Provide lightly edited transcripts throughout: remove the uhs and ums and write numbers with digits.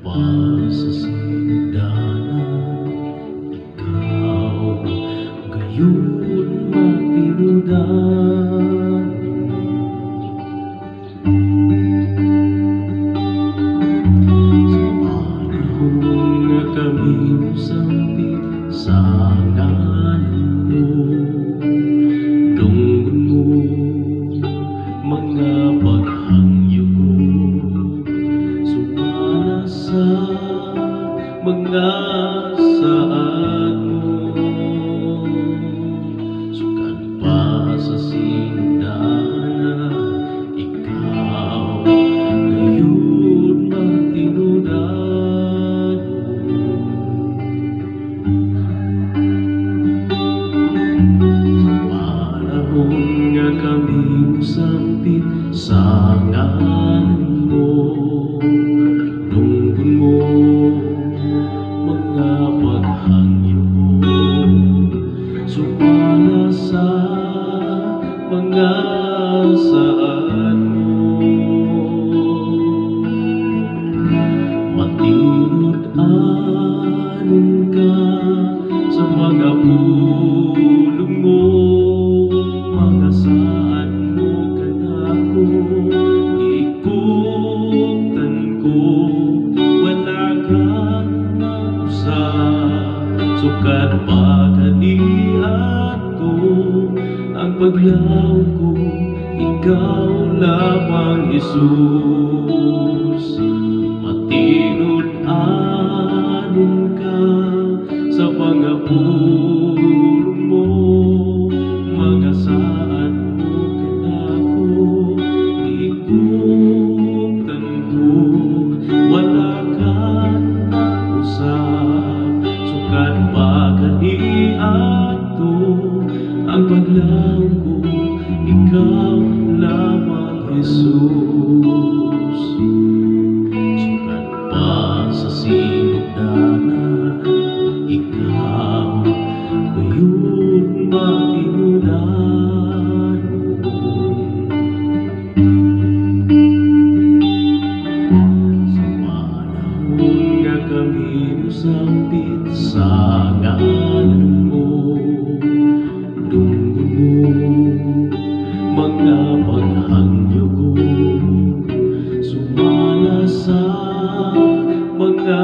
pa sa sinagdanan, ikaw gayon matinudan. Sa panahon na kami sampit sa ngalan mo, dunggon mo mga paghangyo ko, sumala sa mga saad mo. Sukat pa sa sinagdanan, ikaw gayon matinudan. Sa panahon nga kami sampit sa ngalan mo, dunggon mo mga paghangyo ko, sumala sa mga saad mo. Matinod-anon ka sa mga pulong mo, mga saad mo kanako, ikuptan ko, wala kang nausa. Sukat pa kanihat ko ang paglaw ko, ikaw lamang Jesus. Matinod-anon ka sa mga pulong mo, mga saad mo kanako, ikuptan ko, wala kang nausap. Sukat pa kanihat ko ang paglaw ko, ikaw lamang Jesus. Sukat pa sa sinagdanan, ikaw gayon matinudan. Sa panahon nga kami sampit sa ngalan mo, dunggon mo mga paghangyo ko, sumala sa mga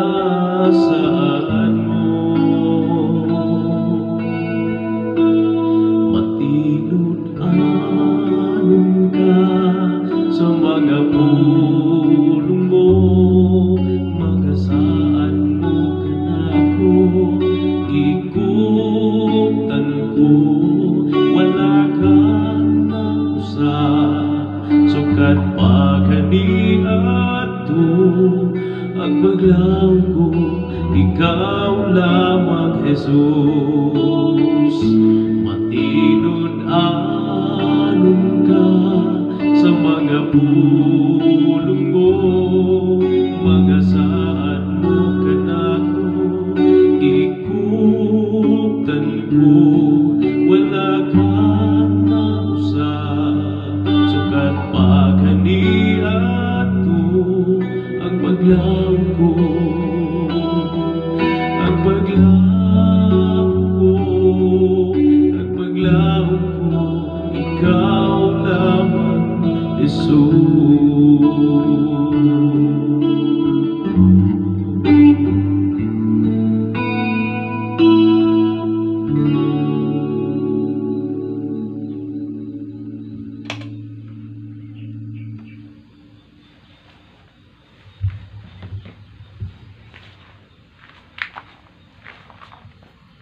saad mo. Matinod-anon ka sa mga pulong mo, mga saad mo kanako, ikuptan ko, wala kang nausa. Sukat pa kanihat ko ang paglaw ko, ikaw lamang Jesus. Matinod-anon ka sa mga pulong mo, mga saad mo kanako, ikuptan ko, wala kang nausa. Sukat pa kanihat ko ang paglaw